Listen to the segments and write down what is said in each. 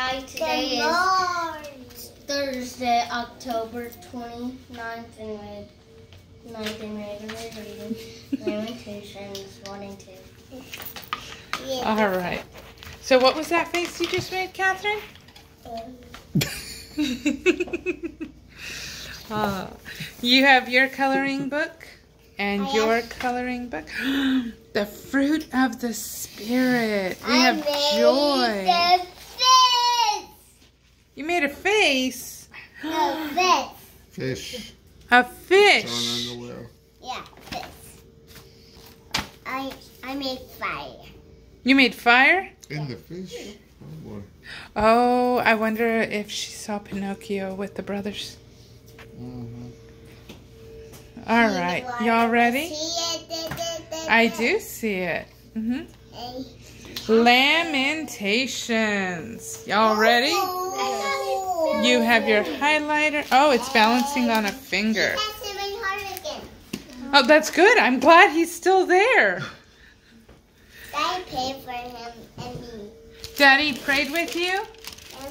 Hi, today is Thursday, October 29th, and we're reading Lamentations 1 and 2. All right. So what was that face you just made, Catherine? You have your coloring book and your coloring book. The fruit of the Spirit. We have joy. The fish. You made a face? No, Fish. A fish. Thrown on the well. Yeah, fish. I made fire. You made fire? In the fish? Oh boy. Oh, I wonder if she saw Pinocchio with the brothers. All right, y'all ready? I do see it. Lamentations. Y'all ready? You have your highlighter. Oh, it's balancing on a finger. Oh, that's good. I'm glad he's still there. I paid for him and me. Daddy prayed with you,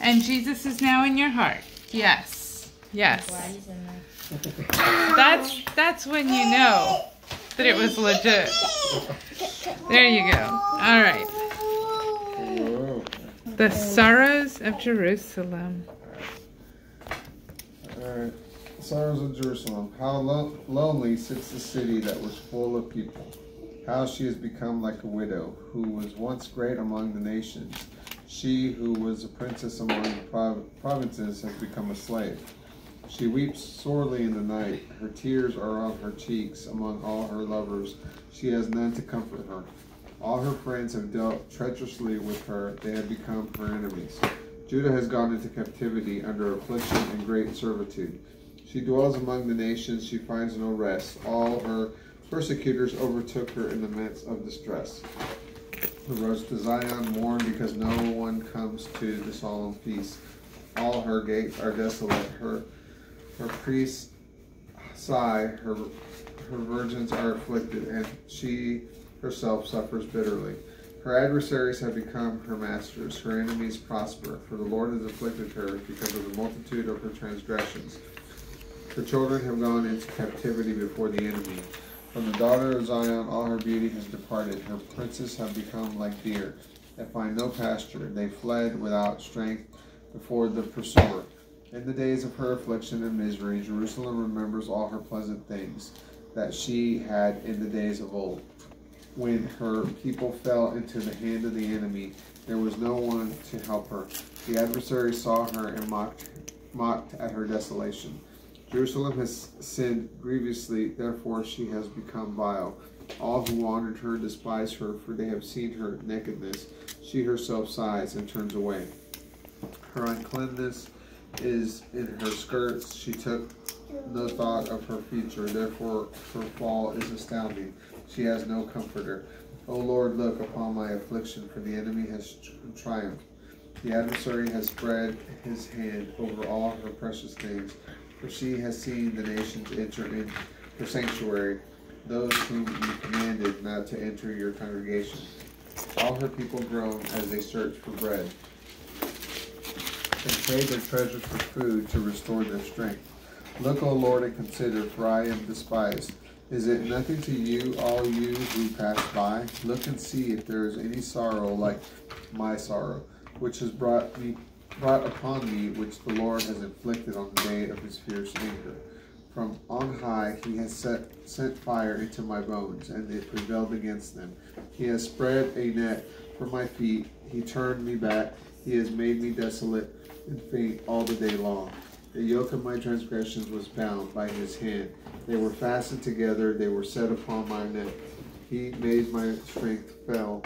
and Jesus is now in your heart. Yes. Yes. That's when you know that it was legit. There you go. All right. The sorrows of Jerusalem. All right. Sorrows of Jerusalem. How lonely sits the city that was full of people. How she has become like a widow, who was once great among the nations. She who was a princess among the provinces has become a slave. She weeps sorely in the night. Her tears are on her cheeks. Among all her lovers, she has none to comfort her. All her friends have dealt treacherously with her. They have become her enemies. Judah has gone into captivity under affliction and great servitude. She dwells among the nations. She finds no rest. All her persecutors overtook her in the midst of distress. The roads to Zion mourn because no one comes to the solemn feast. All her gates are desolate. Her priests sigh, her virgins are afflicted, and she herself suffers bitterly. Her adversaries have become her masters, her enemies prosper, for the Lord has afflicted her because of the multitude of her transgressions. Her children have gone into captivity before the enemy. From the daughter of Zion all her beauty has departed. Her princes have become like deer that find no pasture. They fled without strength before the pursuer. In the days of her affliction and misery, Jerusalem remembers all her pleasant things that she had in the days of old. When her people fell into the hand of the enemy, there was no one to help her. The adversary saw her and mocked at her desolation. Jerusalem has sinned grievously, therefore she has become vile. All who honored her despise her, for they have seen her nakedness. She herself sighs and turns away. Her uncleanness is in her skirts. She took no thought of her future, therefore her fall is astounding. She has no comforter. O Lord, look upon my affliction, for the enemy has triumphed. The adversary has spread his hand over all her precious things, for she has seen the nations enter in her sanctuary, those whom you commanded not to enter your congregation. All her people groan as they search for bread, and trade their treasures for food to restore their strength. Look, O Lord, and consider, for I am despised. Is it nothing to you, all you who pass by? Look and see if there is any sorrow like my sorrow, which has brought upon me, which the Lord has inflicted on the day of his fierce anger. From on high he has sent fire into my bones, and it prevailed against them. He has spread a net for my feet. He turned me back. He has made me desolate and faint all the day long. The yoke of my transgressions was bound by his hand. They were fastened together. They were set upon my neck. He made my strength fail.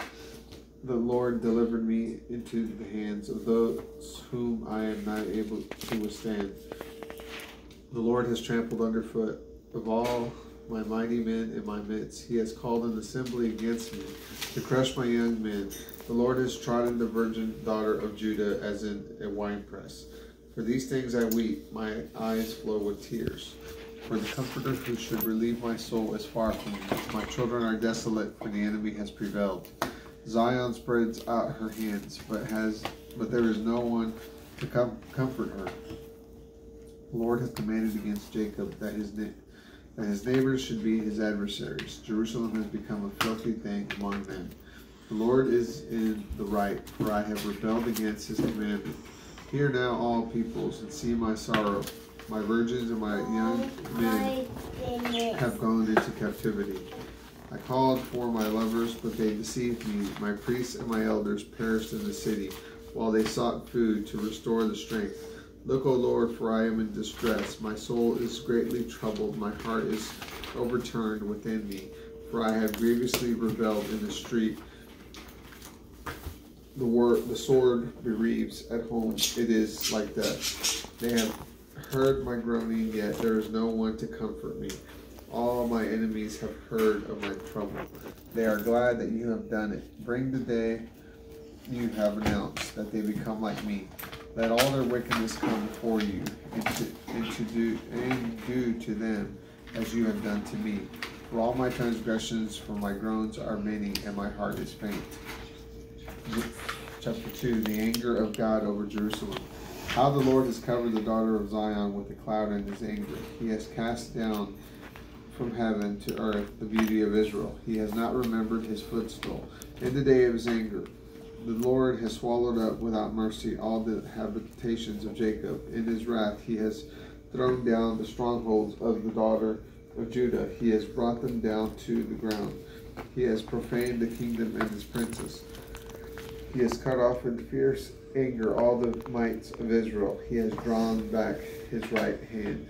The Lord delivered me into the hands of those whom I am not able to withstand. The Lord has trampled underfoot of all my mighty men in my midst. He has called an assembly against me to crush my young men. The Lord has trodden the virgin daughter of Judah as in a winepress. For these things I weep, my eyes flow with tears. For the comforter who should relieve my soul is far from me. My children are desolate, for the enemy has prevailed. Zion spreads out her hands, but has but there is no one to comfort her. The Lord has commanded against Jacob that his neighbors should be his adversaries. Jerusalem has become a filthy thing among them. The Lord is in the right, for I have rebelled against his commandment. Hear now, all peoples, and see my sorrow. My virgins and my young men have gone into captivity. I called for my lovers, but they deceived me. My priests and my elders perished in the city, while they sought food to restore the strength. Look, O Lord, for I am in distress. My soul is greatly troubled. My heart is overturned within me, for I have grievously rebelled in the street. The sword bereaves at home. It is like death. They have heard my groaning, yet there is no one to comfort me. All my enemies have heard of my trouble. They are glad that you have done it. Bring the day you have announced, that they become like me. Let all their wickedness come before you, and do to them as you have done to me. For all my transgressions, for my groans are many, and my heart is faint. Chapter 2, the anger of God over Jerusalem. How the Lord has covered the daughter of Zion with a cloud in his anger. He has cast down from heaven to earth the beauty of Israel. He has not remembered his footstool. In the day of his anger, the Lord has swallowed up without mercy all the habitations of Jacob. In his wrath, he has thrown down the strongholds of the daughter of Judah. He has brought them down to the ground. He has profaned the kingdom and its princes. He has cut off in fierce anger all the mights of Israel. He has drawn back his right hand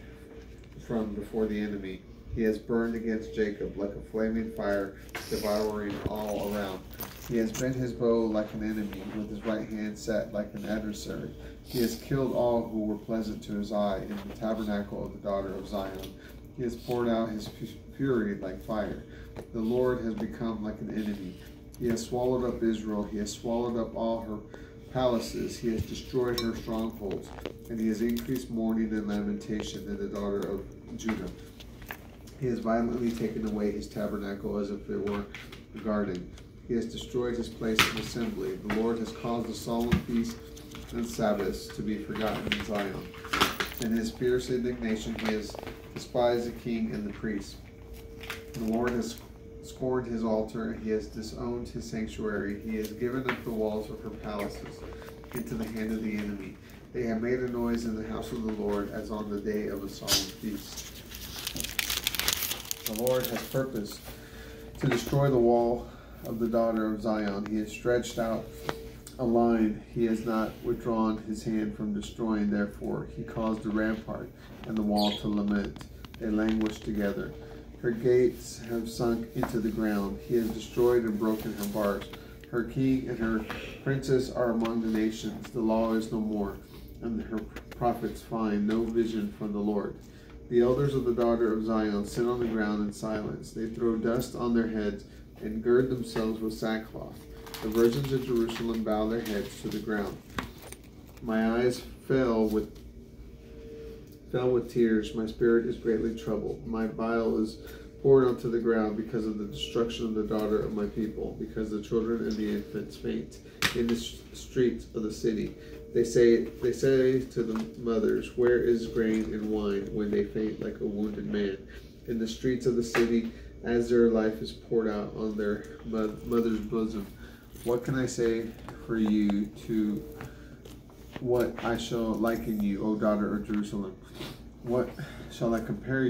from before the enemy. He has burned against Jacob like a flaming fire, devouring all around. He has bent his bow like an enemy, with his right hand set like an adversary. He has killed all who were pleasant to his eye in the tabernacle of the daughter of Zion. He has poured out his fury like fire. The Lord has become like an enemy. He has swallowed up Israel. He has swallowed up all her palaces. He has destroyed her strongholds. And he has increased mourning and lamentation in the daughter of Judah. He has violently taken away his tabernacle as if it were a garden. He has destroyed his place of assembly. The Lord has caused the solemn feasts and Sabbaths to be forgotten in Zion. In his fierce indignation he has despised the king and the priests. The Lord has scorned his altar. He has disowned his sanctuary. He has given up the walls of her palaces into the hand of the enemy. They have made a noise in the house of the Lord as on the day of a solemn feast. The Lord has purposed to destroy the wall of the daughter of Zion. He has stretched out a line. He has not withdrawn his hand from destroying. Therefore, he caused the rampart and the wall to lament. They languish together. Her gates have sunk into the ground. He has destroyed and broken her bars. Her king and her princes are among the nations. The law is no more, and her prophets find no vision from the Lord. The elders of the daughter of Zion sit on the ground in silence. They throw dust on their heads and gird themselves with sackcloth. The virgins of Jerusalem bow their heads to the ground. My eyes fell with tears. My spirit is greatly troubled. My bile is poured onto the ground because of the destruction of the daughter of my people, because the children and the infants faint in the streets of the city. They say to the mothers, where is grain and wine, when they faint like a wounded man in the streets of the city, as their life is poured out on their mother's bosom. What can I say for you to what I shall liken you, O daughter of Jerusalem? What shall I compare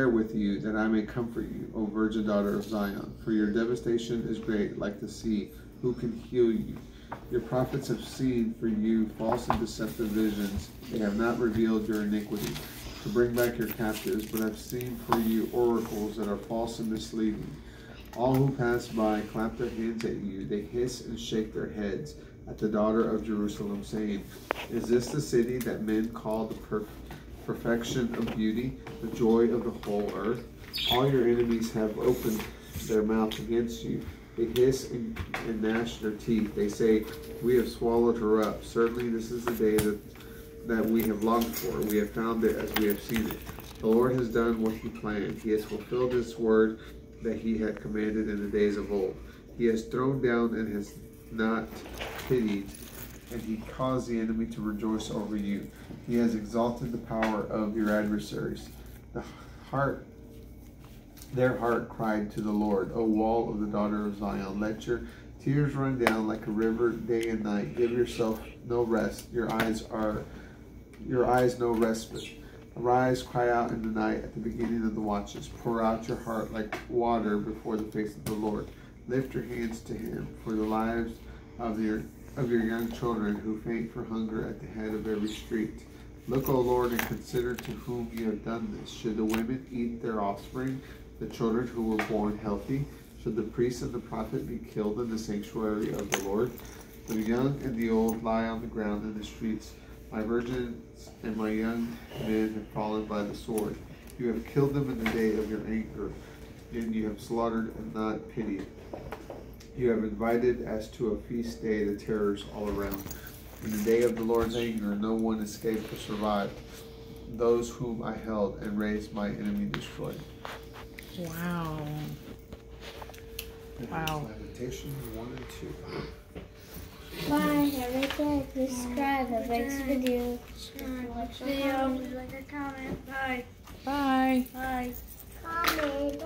with you, that I may comfort you, O virgin daughter of Zion? For your devastation is great, like the sea. Who can heal you? Your prophets have seen for you false and deceptive visions. They have not revealed your iniquity to bring back your captives, but have seen for you oracles that are false and misleading. All who pass by clap their hands at you. They hiss and shake their heads at the daughter of Jerusalem, saying, is this the city that men call the perfection of beauty, the joy of the whole earth? All your enemies have opened their mouth against you. They hiss and gnash their teeth. They say, we have swallowed her up. Certainly this is the day that we have longed for. We have found it as we have seen it. The Lord has done what he planned. He has fulfilled his word that he had commanded in the days of old. He has thrown down and has not pitied, and he caused the enemy to rejoice over you. He has exalted the power of your adversaries. Their heart cried to the Lord, O wall of the daughter of Zion, let your tears run down like a river day and night. Give yourself no rest, your eyes no respite. Arise, cry out in the night at the beginning of the watches. Pour out your heart like water before the face of the Lord. Lift your hands to him for the lives of your young children who faint for hunger at the head of every street. Look, O Lord, and consider to whom you have done this. Should the women eat their offspring, the children who were born healthy? Should the priest and the prophet be killed in the sanctuary of the Lord? The young and the old lie on the ground in the streets. My virgins and my young men have fallen by the sword. You have killed them in the day of your anger, and you have slaughtered and not pitied. You have invited as to a feast day the terrors all around. In the day of the Lord's anger, no one escaped or survived. Those whom I held and raised my enemy destroyed. Wow. Wow. Lamentations 1 and 2. Bye. Have a good subscribe. Have a next video. Watch the video. Like a comment. Bye. Bye. Bye. Comment.